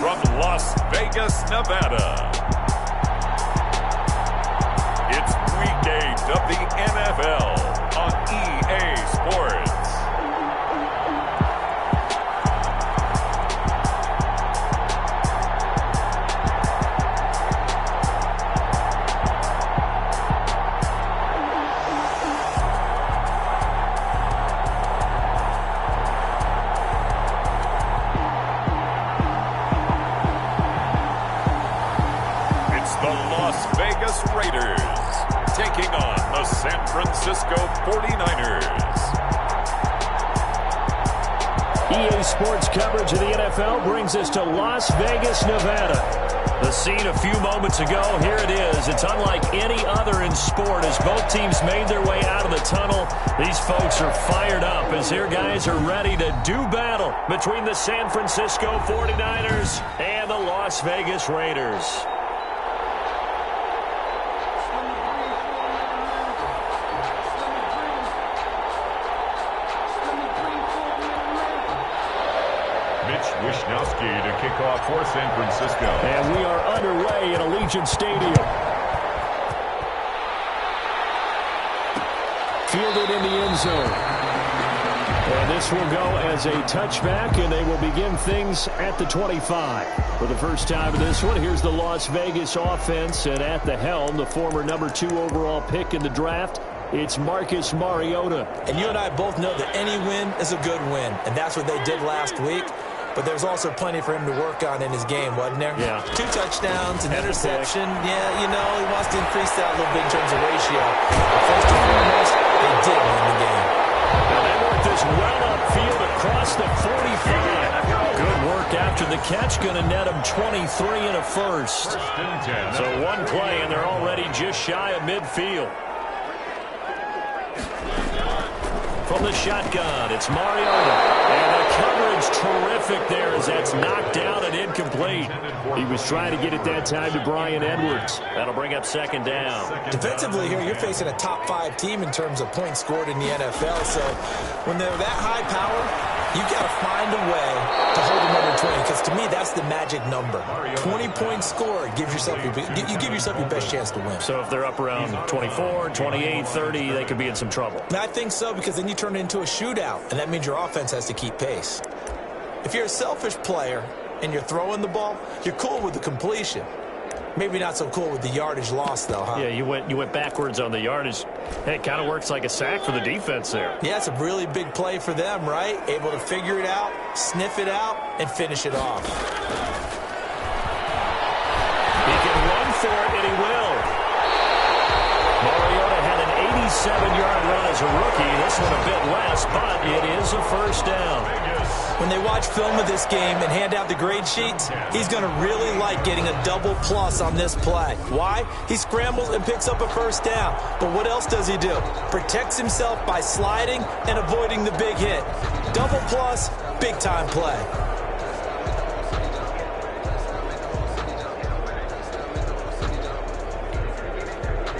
from Las Vegas, Nevada. It's Week 8 of the NFL on EA Sports. Raiders taking on the San Francisco 49ers. EA Sports coverage of the NFL brings us to Las Vegas, Nevada. The scene a few moments ago, here it is. It's unlike any other in sport as both teams made their way out of the tunnel. These folks are fired up as their guys are ready to do battle between the San Francisco 49ers and the Las Vegas Raiders. To kick off for San Francisco. And we are underway in Allegiant Stadium. Fielded in the end zone. And this will go as a touchback, and they will begin things at the 25. For the first time in this one, here's the Las Vegas offense, and at the helm, the former number 2 overall pick in the draft, it's Marcus Mariota. And you and I both know that any win is a good win, and that's what they did last week. But there's also plenty for him to work on in his game, wasn't there? Yeah. 2 touchdowns, an interception. Yeah, you know, he wants to increase that a little bit in terms of ratio. But first and foremost, they did win the game. Now they work this well upfield across the 45. Good work after the catch. Going to net him 23 and a first. So one play, and they're already just shy of midfield. From the shotgun, it's Mariota. And the coverage terrific there as that's knocked down and incomplete. He was trying to get it that time to Bryan Edwards. That'll bring up second down. Defensively here, you're facing a top 5 team in terms of points scored in the NFL. So when they're that high power, you've got to find a way to hold them under 20. Because to me, that's the magic number. 20 points scored, you give yourself your best chance to win. So if they're up around 24, 28, 30, they could be in some trouble. And I think so, because then you turn it into a shootout, and that means your offense has to keep pace. If you're a selfish player and you're throwing the ball, you're cool with the completion. Maybe not so cool with the yardage loss, though, huh? Yeah, you went backwards on the yardage. Hey, it kind of works like a sack for the defense there. Yeah, it's a really big play for them, right? Able to figure it out, sniff it out, and finish it off. He can run for it, and he will. Mariota had an 87-yard run as a rookie. This one a bit less, but it is a first down. When they watch film of this game and hand out the grade sheets, he's going to really like getting a double plus on this play. Why? He scrambles and picks up a first down. But what else does he do? Protects himself by sliding and avoiding the big hit. Double plus, big-time play.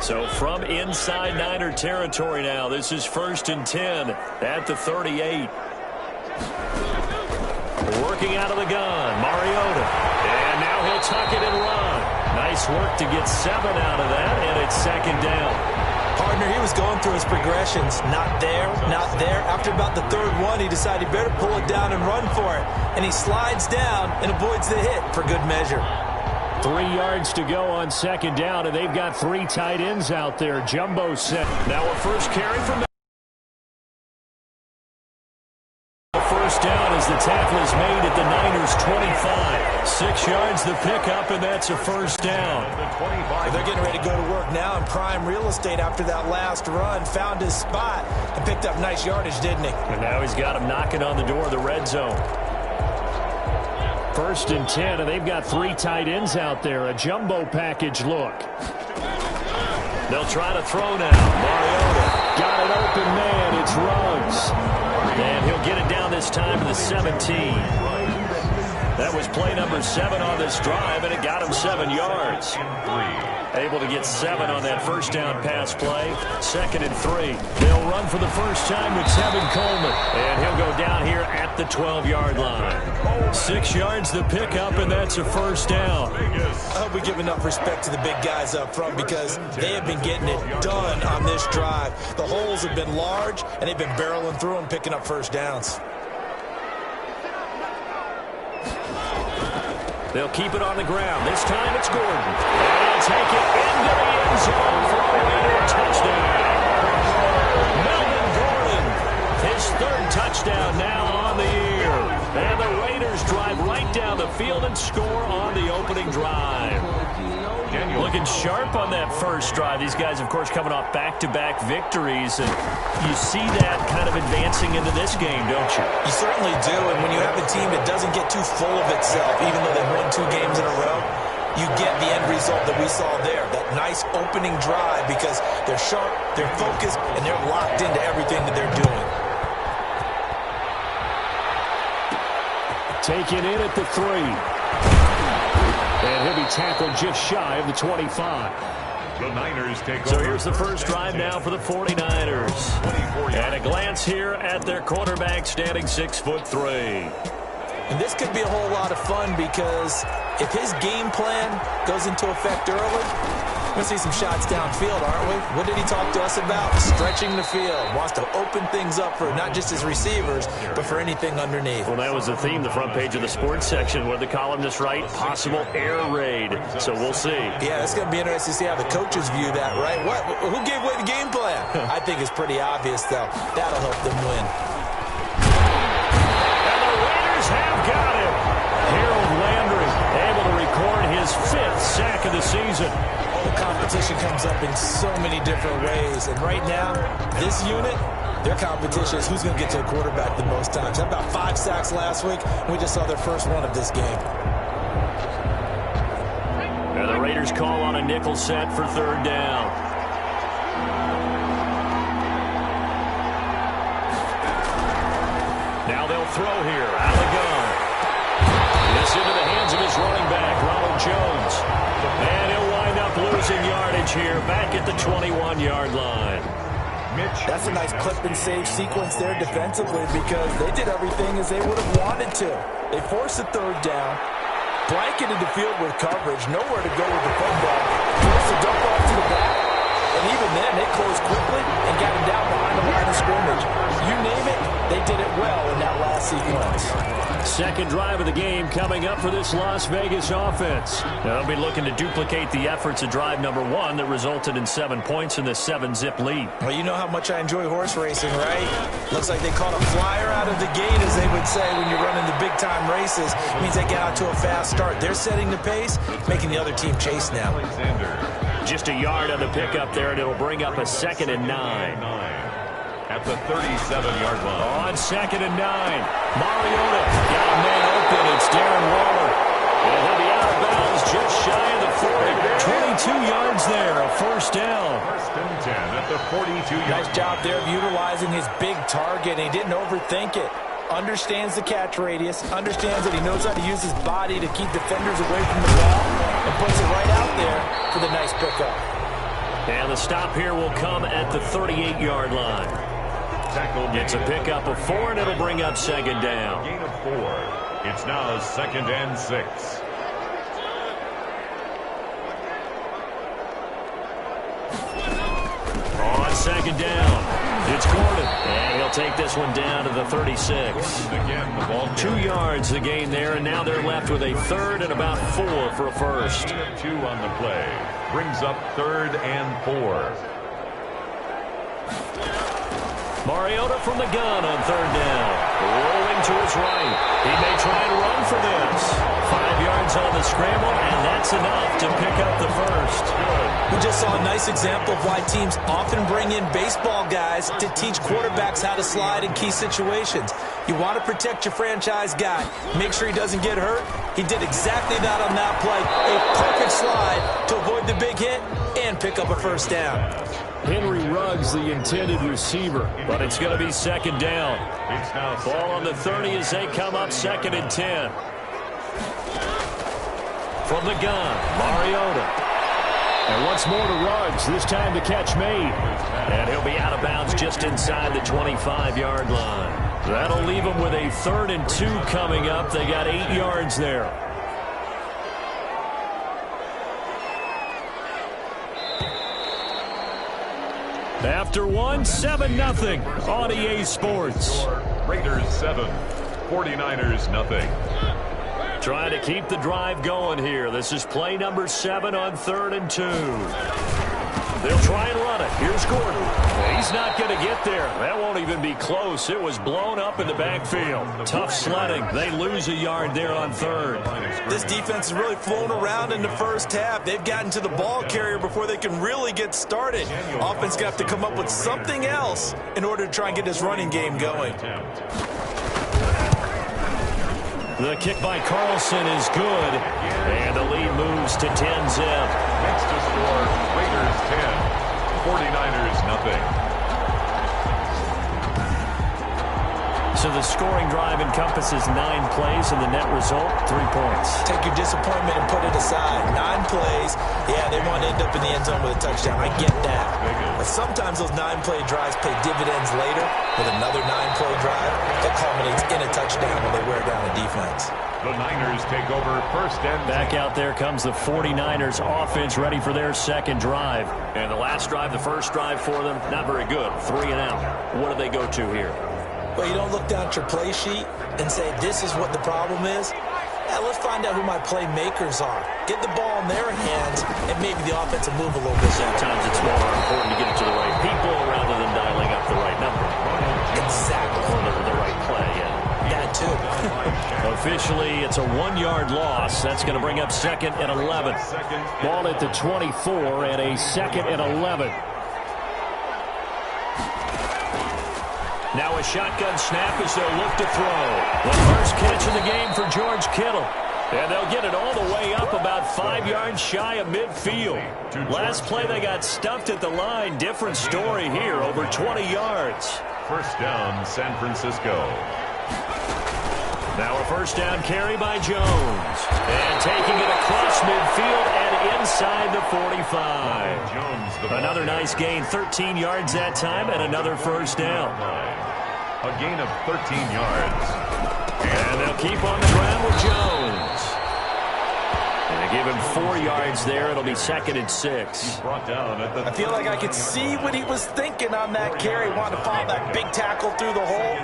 So from inside Niner territory now, this is 1st and 10 at the 38. Working out of the gun, Mariota. And now he'll tuck it and run. Nice work to get 7 out of that, and it's second down. Partner, he was going through his progressions. Not there, not there. After about the 3rd one, he decided he better pull it down and run for it. And he slides down and avoids the hit for good measure. 3 yards to go on second down, and they've got 3 tight ends out there. Jumbo set. Now a first carry from the first down as the tackle is made at the Niners' 25. 6 yards the pickup, and that's a first down. They're getting ready to go to work now in prime real estate after that last run. Found his spot and picked up nice yardage, didn't he? And now he's got him knocking on the door of the red zone. 1st and 10, and they've got 3 tight ends out there. A jumbo package look. They'll try to throw now. Mariota got an open man. It's Ruggs. And he'll get it down this time to the 17. That was play number 7 on this drive, and it got him 7 yards. Able to get 7 on that first down pass play. 2nd and 3. They'll run for the first time with Tevin Coleman, and he'll go down here at the 12-yard line. 6 yards the pickup, and that's a first down. I hope we give enough respect to the big guys up front because they have been getting it done on this drive. The holes have been large, and they've been barreling through them, picking up first downs. They'll keep it on the ground. This time it's Gordon. And he'll take it into the end zone for a Raider touchdown. Melvin Gordon, his 3rd touchdown now on the year. And the Raiders drive right down the field and score on the opening drive. Looking sharp on that first drive. These guys, of course, coming off back-to-back victories. And you see that kind of advancing into this game, don't you? You certainly do. And when you have a team that doesn't get too full of itself, even though they've won 2 games in a row, you get the end result that we saw there. That nice opening drive because they're sharp, they're focused, and they're locked into everything that they're doing. Taken in at the 3. And he'll be tackled just shy of the 25. The Niners take over. So here's the first drive now for the 49ers. And a glance here at their quarterback standing 6'3". And this could be a whole lot of fun because if his game plan goes into effect early, we're going to see some shots downfield, aren't we? What did he talk to us about? Stretching the field. Wants to open things up for not just his receivers, but for anything underneath. Well, that was the theme, the front page of the sports section, where the columnists write possible air raid. So we'll see. Yeah, it's going to be interesting to see how the coaches view that, right? Who gave away the game plan? I think it's pretty obvious, though. That'll help them win. And the Raiders have got him. Harold Landry able to record his 5th sack of the season. The competition comes up in so many different ways. And right now, this unit, their competition is who's going to get to the quarterback the most times. How about 5 sacks last week? We just saw their first one of this game. And the Raiders call on a nickel set for 3rd down. Now they'll throw here. Out of the gun. This into the hands of his running back, Ronald Jones. And he'll wind up losing yardage here back at the 21-yard line. That's a nice clip and save sequence there defensively because they did everything as they would have wanted to. They forced a 3rd down, blanketed the field with coverage, nowhere to go with the football, forced a dump off to the back, and even then they closed quickly and got him down behind the line of scrimmage. You name it, they did it well in that last sequence. 2nd drive of the game coming up for this Las Vegas offense. They'll be looking to duplicate the efforts of drive number 1 that resulted in 7 points in the 7-zip lead. Well, you know how much I enjoy horse racing, right? Looks like they caught a flyer out of the gate, as they would say when you're running the big-time races. It means they get out to a fast start. They're setting the pace, making the other team chase now. Just a yard on the pickup there, and it'll bring up a 2nd and 9. At the 37-yard line. On 2nd and 9. Mariota got a man open. It's Darren Waller. And he'll be out of bounds just shy of the 40. 22 yards there, a first down. 1st and 10 at the 42-yard line. Nice job there of utilizing his big target. He didn't overthink it. Understands the catch radius. Understands that he knows how to use his body to keep defenders away from the ball. And puts it right out there for the nice pickup. And the stop here will come at the 38-yard line. It's a pickup of 4, and it'll bring up 2nd down. Gain of 4. It's now 2nd and 6. On 2nd down, it's Gordon. And he'll take this one down to the 36. Again, the ball 2 yards the gain there, and now they're left with a 3rd and about 4 for a first. 2 on the play. Brings up 3rd and 4. Mariota from the gun on 3rd down. Rolling to his right. He may try and run for this. 5 yards on the scramble, and that's enough to pick up the first. We just saw a nice example of why teams often bring in baseball guys to teach quarterbacks how to slide in key situations. You want to protect your franchise guy. Make sure he doesn't get hurt. He did exactly that on that play. A perfect slide to avoid the big hit and pick up a first down. Henry Ruggs, the intended receiver, but it's going to be 2nd down. It's now Ball on the 30 as they come up 2nd and 10. From the gun, Mariota. And once more to Ruggs, this time the catch made. And he'll be out of bounds just inside the 25-yard line. That'll leave them with a 3rd and 2 coming up. They got 8 yards there. After one, 7-0 on EA Sports. Raiders 7, 49ers nothing. Trying to keep the drive going here. This is play number 7 on 3rd and 2. They'll try and run it. Here's Gordon. He's not going to get there. That won't even be close. It was blown up in the backfield. Tough sledding. They lose a yard there on 3rd. This defense has really flown around in the first half. They've gotten to the ball carrier before they can really get started. Offense got to come up with something else in order to try and get this running game going. The kick by Carlson is good, and the lead moves to 10-zip. Next to score, Raiders 10, 49ers nothing. So the scoring drive encompasses 9 plays, and the net result, 3 points. Take your disappointment and put it aside. 9 plays, yeah, they want to end up in the end zone with a touchdown. I get that. But sometimes those 9-play drives pay dividends later with another 9-play drive that culminates in a touchdown when they wear down a defense. The Niners take over 1st and... Back out there comes the 49ers offense ready for their 2nd drive. And the last drive, the first drive for them, not very good. 3 and out. What do they go to here? Well, you don't look down at your play sheet and say, this is what the problem is. Yeah, let's find out who my playmakers are. Get the ball in their hands, and maybe the offense will move a little bit. Sometimes it's more important to get it to the right people rather than dialing up the right number. Exactly. Or the right play, yeah. That, too. Officially, it's a 1-yard loss. That's going to bring up 2nd and 11. Ball at the 24 and a 2nd and 11. Now a shotgun snap as they'll look to throw. The first catch of the game for George Kittle. And they'll get it all the way up about 5 yards shy of midfield. Last play they got stuffed at the line. Different story here, over 20 yards. 1st down, San Francisco. Now a 1st down carry by Jones. And taking it across midfield and inside the 45. Another nice gain, 13 yards that time, and another 1st down. A gain of 13 yards. And they'll keep on the ground with Jones. And they give him 4 yards there. It'll be 2nd and 6. I feel like I could see what he was thinking on that carry. Wanted to follow that big tackle through the hole.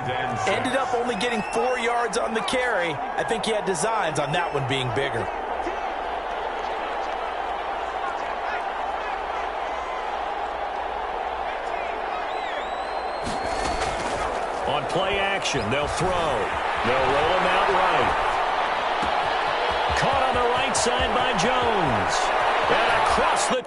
Ended up only getting 4 yards on the carry. I think he had designs on that one being bigger. On play action, they'll throw. They'll roll him out right. Caught on the right side by Jones. And across the...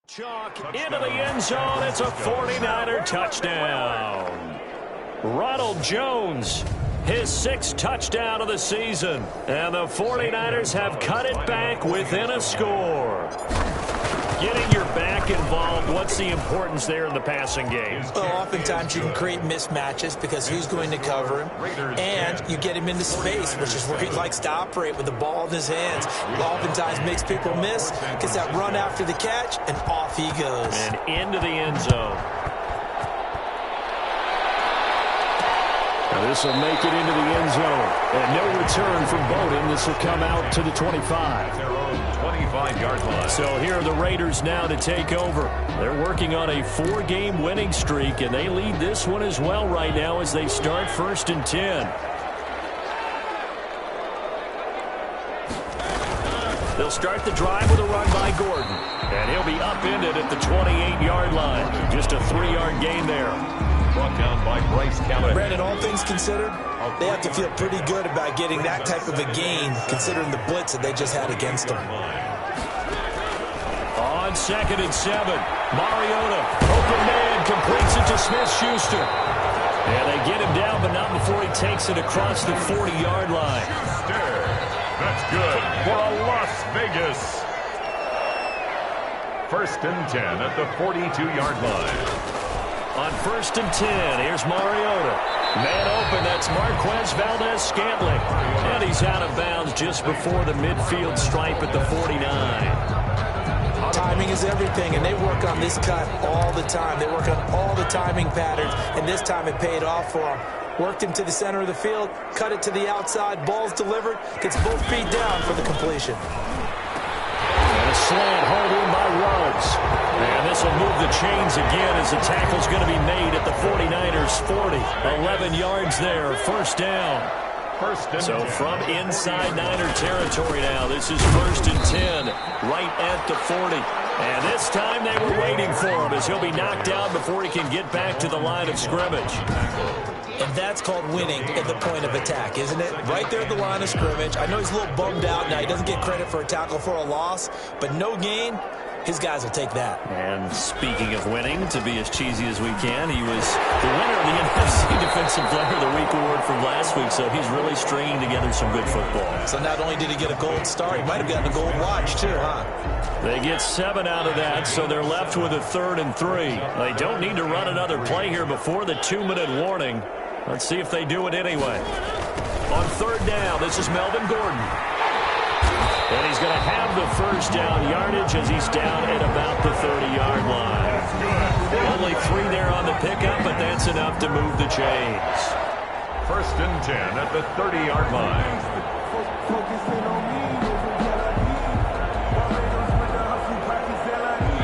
Chalk into the end zone. It's a 49er touchdown. Ronald Jones, his 6th touchdown of the season. And the 49ers have cut it back within a score. Getting your back involved, what's the importance there in the passing game? Well, oftentimes you can create mismatches because who's going to cover him, and you get him into space, which is where he likes to operate with the ball in his hands. Oftentimes makes people miss, gets that run after the catch, and off he goes. And into the end zone. Now this will make it into the end zone. And no return from Bowden. This will come out to the 25. Their own 25. 45-yard line. So here are the Raiders now to take over. They're working on a 4-game winning streak, and they lead this one as well right now as they start 1st and 10. They'll start the drive with a run by Gordon. And he'll be upended at the 28-yard line. Just a 3-yard gain there. Brought down by Bryce Callahan. Brandon, all things considered, they have to feel pretty good about getting that type of a gain, considering the blitz that they just had against them. On 2nd and 7, Mariota, open man, completes it to Smith-Schuster. And they get him down, but not before he takes it across the 40-yard line. That's good for a Las Vegas. 1st and 10 at the 42-yard line. On 1st and 10, here's Mariota. Man open, that's Marquez Valdez-Scantling. And he's out of bounds just before the midfield stripe at the 49. Timing is everything, and they work on this cut all the time. They work on all the timing patterns, and this time it paid off for them. Worked him to the center of the field, cut it to the outside, ball's delivered, gets both feet down for the completion. And a slant hauled in by Ruggs. And this will move the chains again as the tackle's going to be made at the 49ers 40. 11 yards there, 1st down. So from inside Niner territory now, this is 1st and 10, right at the 40. And this time they were waiting for him as he'll be knocked down before he can get back to the line of scrimmage. And that's called winning at the point of attack, isn't it? Right there at the line of scrimmage. I know he's a little bummed out now. He doesn't get credit for a tackle for a loss, but no gain. His guys will take that. And speaking of winning, to be as cheesy as we can, he was the winner of the NFC Defensive Player of the Week award from last week, so he's really stringing together some good football. So not only did he get a gold star, he might have gotten a gold watch too, huh? They get 7 out of that, so they're left with a 3rd and 3. They don't need to run another play here before the 2-minute warning. Let's see if they do it anyway. On 3rd down, this is Melvin Gordon. And he's going to have the 1st down yardage as he's down at about the 30-yard line. Only 3 there on the pickup, but that's enough to move the chains. 1st and 10 at the 30-yard line.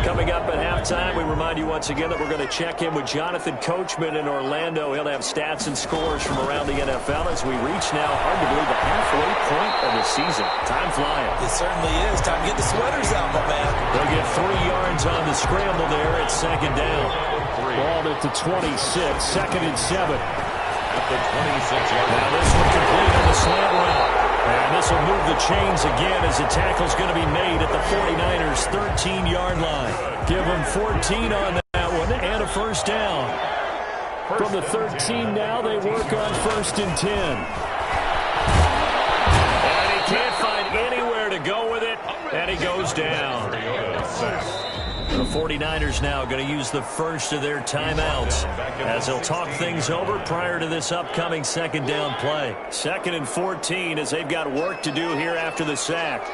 Coming up at halftime, we remind you once again that we're going to check in with Jonathan Coachman in Orlando. He'll have stats and scores from around the NFL as we reach now, hard to believe, the halfway point of the season. Time flying. It certainly is. Time to get the sweaters out, my man. They'll get 3 yards on the scramble there at 2nd down. Ball at the 26, 2nd and 7. At the 26-yard line. Now this one complete on the slant route. And this will move the chains again as the tackle's going to be made at the 49ers' 13-yard line. Give them 14 on that one and a 1st down. From the 13 now, they work on 1st and 10. And he can't find anywhere to go with it, and he goes down. The 49ers now going to use the first of their timeouts as they'll talk things over prior to this upcoming 2nd down play. 2nd and 14 as they've got work to do here after the sack.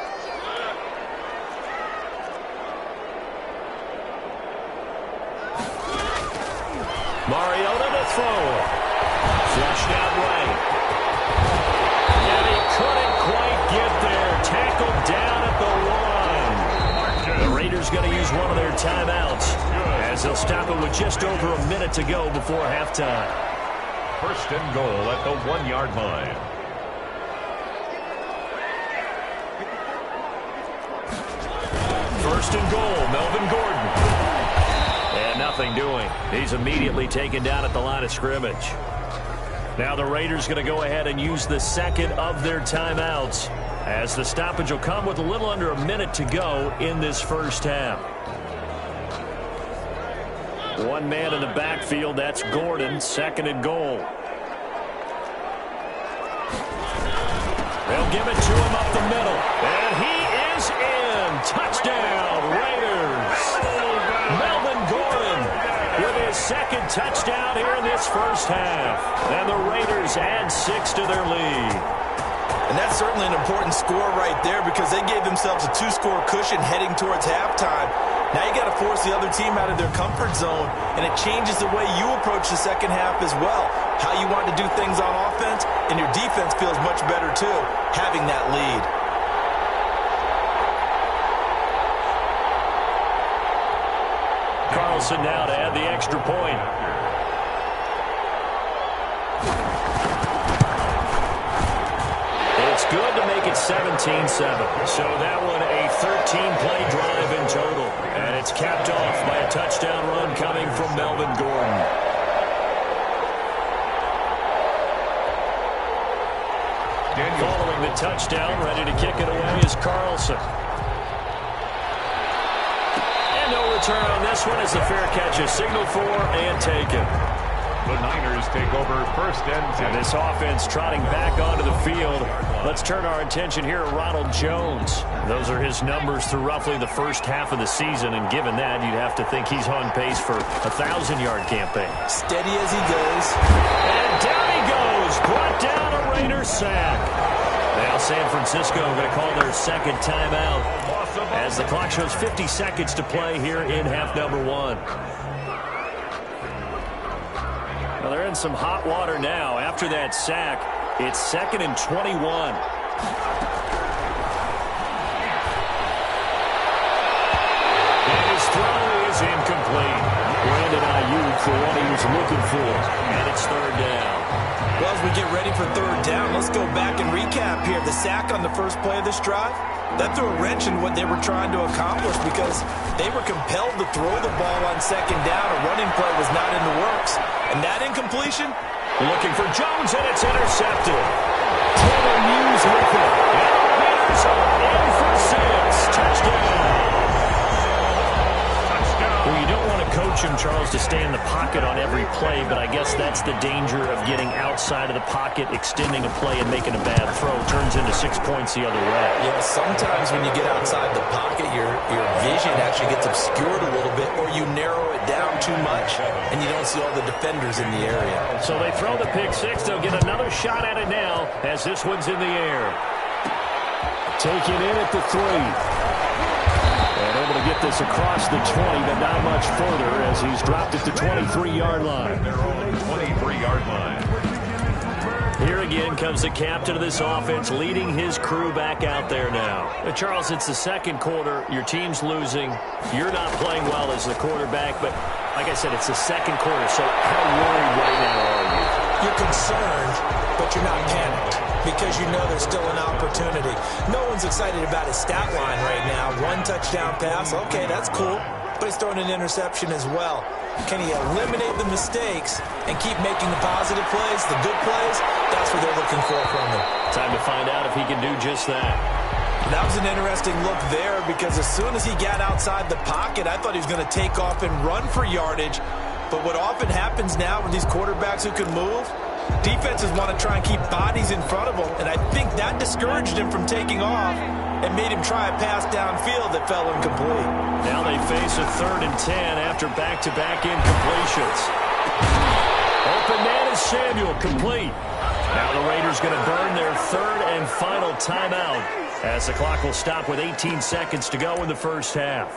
Mariota to throw. Flushed out right. And he couldn't quite get there. Tackled down at the 1. The Raiders going to use one of their timeouts as they'll stop it with just over a minute to go before halftime. 1st and goal at the 1-yard line. First and goal, Melvin Gordon. And nothing doing. He's immediately taken down at the line of scrimmage. Now the Raiders going to go ahead and use the 2nd of their timeouts as the stoppage will come with a little under a minute to go in this 1st half. 1 man in the backfield, that's Gordon, 2nd and goal. They'll give it to him up the middle, and he is in. Touchdown, Raiders. Melvin Gordon with his 2nd touchdown here in this 1st half. And the Raiders add 6 to their lead. And that's certainly an important score right there because they gave themselves a 2-score cushion heading towards halftime. Now you got to force the other team out of their comfort zone, and it changes the way you approach the 2nd half as well. How you want to do things on offense, and your defense feels much better too, having that lead. Carlson now to add the extra point. It's good to make it 17-7. So that one a 13-play drive in total. And it's capped off by a touchdown run coming from Melvin Gordon. Following the touchdown, ready to kick it away is Carlson. And no return on this one as the fair catch is signaled for and taken. The Niners take over first and 10. And this offense trotting back onto the field. Let's turn our attention here to Ronald Jones. Those are his numbers through roughly the first half of the season, and given that, you'd have to think he's on pace for a 1,000-yard campaign. Steady as he goes. And down he goes. Brought down a Raider sack. Now San Francisco going to call their second timeout as the clock shows 50 seconds to play here in half number one. Well, they're in some hot water now. After that sack, it's 2nd and 21. And his throw is incomplete. Brandon Ayuk for what he was looking for. And it's third down. Well, as we get ready for third down, let's go back and recap here. The sack on the first play of this drive, that threw a wrench in what they were trying to accomplish because they were compelled to throw the ball on second down. A running play was not in the works. And that incompletion, looking for Jones, and it's intercepted. Taylor Hughes with it. Raiders in for 6. Touchdown. Well, you don't want to coach him, Charles, to stay in the pocket on every play, but I guess that's the danger of getting outside of the pocket, extending a play, and making a bad throw. Turns into 6 points the other way. Yeah, sometimes when you get outside the pocket, your vision actually gets obscured a little bit, or you narrow it down too much, and you don't see all the defenders in the area. So they throw the pick six. They'll get another shot at it now as this one's in the air. Taken in at the 3. And able to get this across the 20, but not much further as he's dropped it to 23-yard line. Their own 23-yard line. Here again comes the captain of this offense leading his crew back out there now. Charles, it's the second quarter. Your team's losing. You're not playing well as the quarterback, but like I said, it's the second quarter, so how worried right now are you? You're concerned, but you're not panicked because you know there's still an opportunity. No one's excited about his stat line right now. 1 touchdown pass, okay, that's cool, but he's throwing an interception as well. Can he eliminate the mistakes and keep making the positive plays, the good plays? That's what they're looking for from him. Time to find out if he can do just that. That was an interesting look there because as soon as he got outside the pocket, I thought he was going to take off and run for yardage. But what often happens now with these quarterbacks who can move, defenses want to try and keep bodies in front of them, and I think that discouraged him from taking off and made him try a pass downfield that fell incomplete. Now they face a 3rd and 10 after back-to-back incompletions. Open man is Samuel, complete. Now the Raiders going to burn their 3rd and final timeout as the clock will stop with 18 seconds to go in the first half.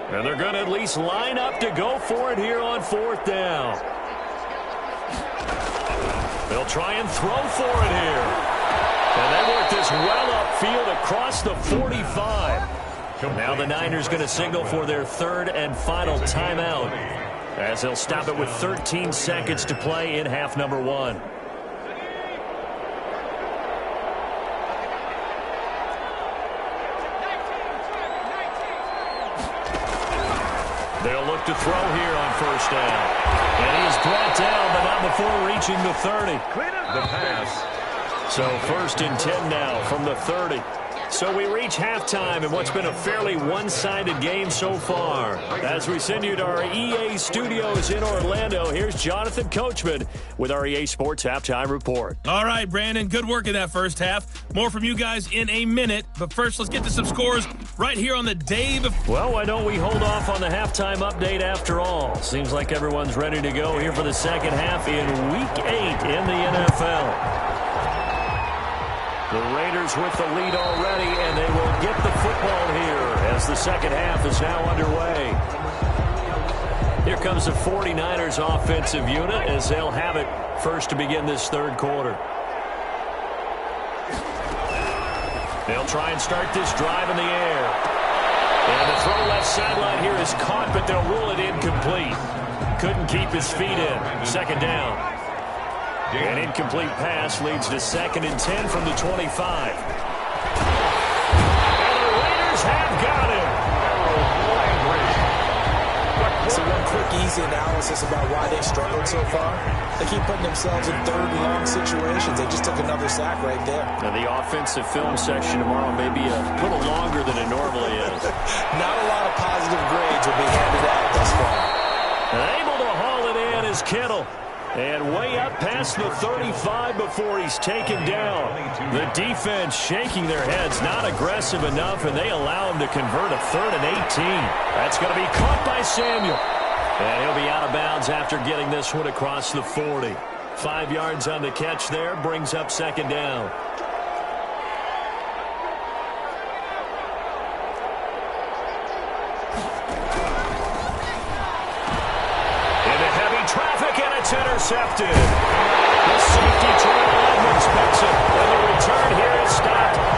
And they're going to at least line up to go for it here on 4th down. They'll try and throw for it here. And they work this well upfield across the 45. Now the Niners going to signal for their 3rd and final timeout as they'll stop it with 13 seconds to play in half number one. They'll look to throw here on 1st down. And he is brought down, but not before reaching the 30. The pass. So 1st and 10 now from the 30. So we reach halftime in what's been a fairly one-sided game so far. As we send you to our EA studios in Orlando, here's Jonathan Coachman with our EA Sports Halftime Report. All right, Brandon, good work in that first half. More from you guys in a minute. But first, let's get to some scores right here on the day before. Well, why don't we hold off on the halftime update after all? Seems like everyone's ready to go here for the second half in Week 8 in the NFL. The Raiders with the lead already, and they will get the football here as the second half is now underway. Here comes the 49ers offensive unit as they'll have it first to begin this third quarter. They'll try and start this drive in the air. And the throw left sideline here is caught, but they'll rule it incomplete. Couldn't keep his feet in. Second down. An incomplete pass leads to 2nd and 10 from the 25. And the Raiders have got him. So one quick, easy analysis about why they struggled so far. They keep putting themselves in 3rd and long situations. They just took another sack right there. Now the offensive film section tomorrow may be a little longer than it normally is. Not a lot of positive grades will be handed out thus far. Able to haul it in is Kittle. And way up past the 35 before he's taken down. The defense shaking their heads, not aggressive enough, and they allow him to convert a 3rd and 18. That's going to be caught by Samuel. And he'll be out of bounds after getting this one across the 40. 5 yards on the catch there, brings up 2nd down. Traffic, and it's intercepted. The safety trail Edmonds picks it, and the return here is stopped